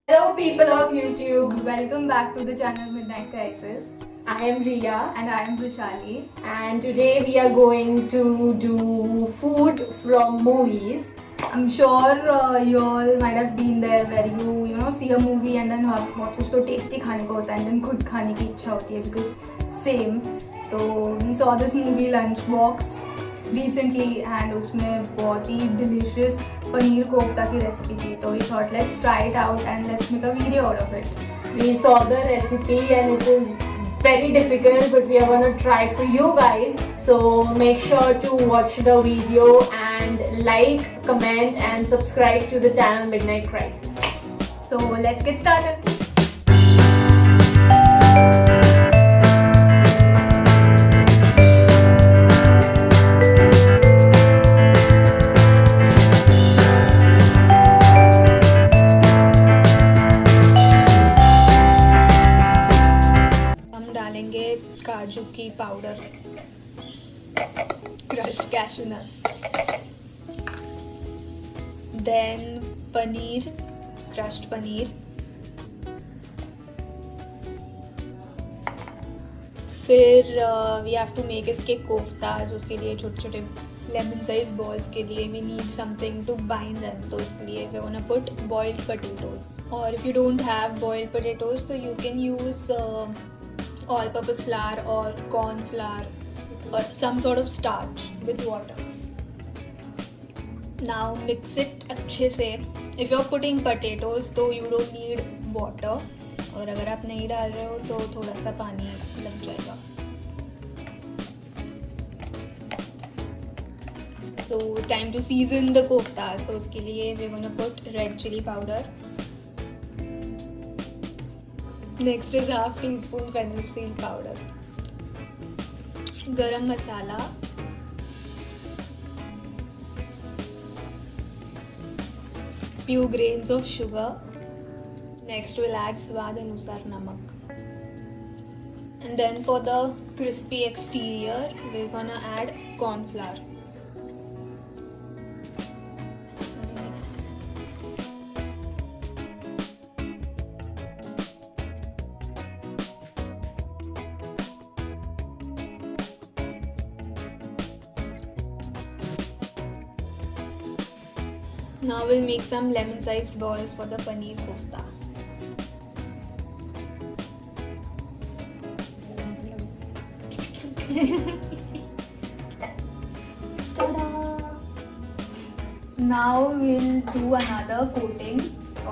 Hello people of YouTube, welcome back to the channel Midnight Crisis. I am Riya And I am Vishali. and today we are going to do food from movies. I'm sure you all might have been there where you see a movie and then बहुत कुछ तो tasty खाने को होता है and then खुद खाने की इच्छा होती है because same. So we saw this movie Lunchbox recently and उसमें बहुत ही delicious पनीर कोफ्ता की रेसिपी थी. तो we thought let's try it out and let's make a video out of it. We saw the recipe and it is very difficult, but we are going to try for you guys. So make sure to watch the video and like, comment and subscribe to the channel Midnight Crisis. So let's get started. काजू की powder, crushed cashew nuts, then paneer, crushed paneer, फिर we have to make इसके कोफ्ताज. उसके लिए छोटे छोटे lemon size balls के लिए we need something to bind them. तो इसके लिए we gonna put boiled potatoes, और if you don't have boiled potatoes तो you can use all-purpose flour or corn flour or some sort of starch with water. Now mix it अच्छे से. If you're putting potatoes तो you don't need water, और अगर आप नहीं डाल रहे हो तो थोड़ा सा पानी लग जाएगा. So time to season the koftas. तो उसके लिए we're gonna put red chili powder. Next is half teaspoon fennel seed powder, garam masala, few grains of sugar. Next we'll add स्वाद अनुसार नमक, and then for the crispy exterior we're gonna add corn flour. Now we'll make some lemon-sized balls for the paneer kofta. So now we'll do another coating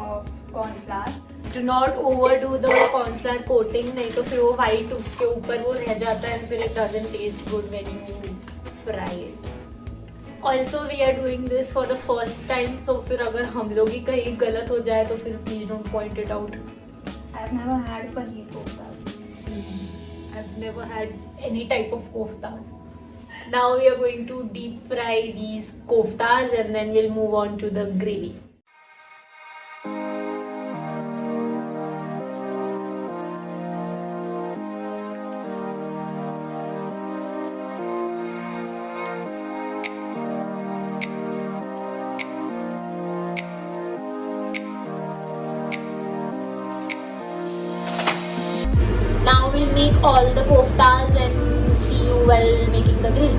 of corn flour. Do not overdo the corn flour coating, नहीं तो फिर वो white उसके ऊपर वो रह जाता है and फिर it doesn't taste good when you fry it. Also we are doing this for the first time, so फिर अगर हम लोग ही कहीं गलत हो जाए तो फिर please don't point it out. I've never had paneer koftas. I've never had any type of koftas. Now we are going to deep fry these koftas and then we'll move on to the gravy. Now we'll make all the koftas and see you while making the grill.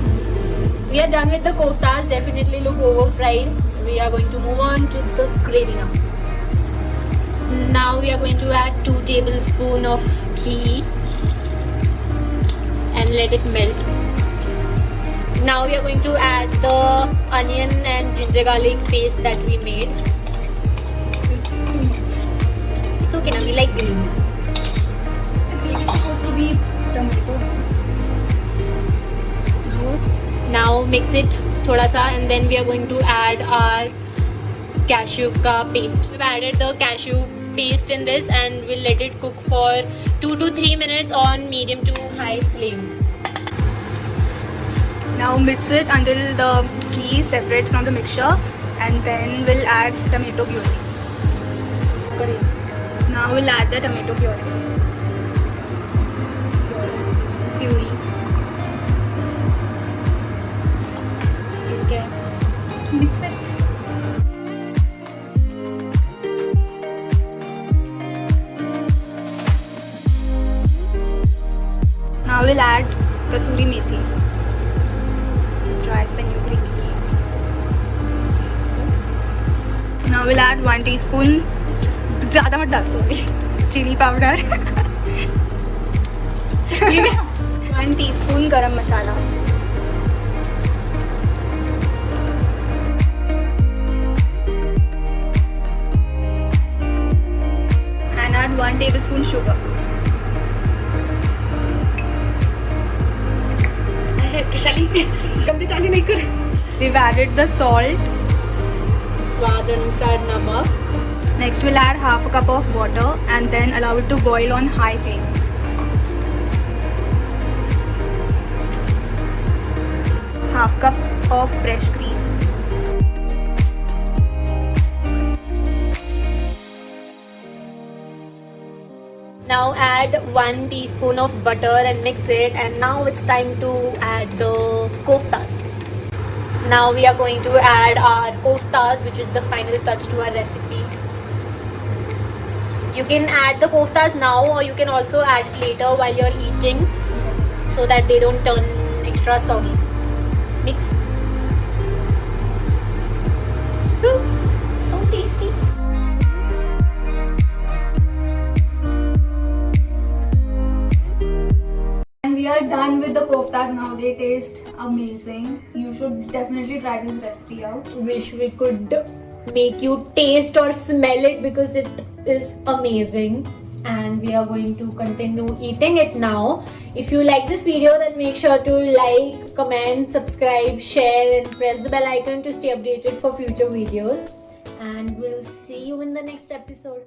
We are done with the koftas, definitely look over fried. We are going to move on to the gravy now. Now we are going to add 2 tablespoons of ghee and let it melt. Now we are going to add the onion and ginger garlic paste that we made. It's okay now, we like green. It's supposed to be tomato. Now mix it thoda sa and then we are going to add our cashew ka paste. We've added the cashew paste in this and we'll let it cook for 2 to 3 minutes on medium to high flame. Now mix it until the ghee separates from the mixture, and then we'll add tomato puree. Now we'll add the tomato puree. Mix it. Now we'll add kasuri methi. Dry fenugreek leaves. Now we'll add 1 teaspoon. ज़्यादा मत डाल, sorry. Chili powder. 1 teaspoon garam masala. And add 1 tablespoon sugar. We've added the salt. स्वाद अनुसार नमक. Next we'll add half a cup of water and then allow it to boil on high flame. Half cup of fresh cream. Now add 1 teaspoon of butter and mix it, and now it's time to add the koftas. Now we are going to add our koftas, which is the final touch to our recipe. You can add the koftas now, or you can also add it later while you're eating, so that they don't turn extra soggy. Mix. So tasty. And we are done with the koftas now. They taste amazing. You should definitely try this recipe out. Wish we could make you taste or smell it, because it is amazing. And we are going to continue eating it now. If you like this video, then make sure to like, comment, subscribe, share, and press the bell icon to stay updated for future videos. And we'll see you in the next episode.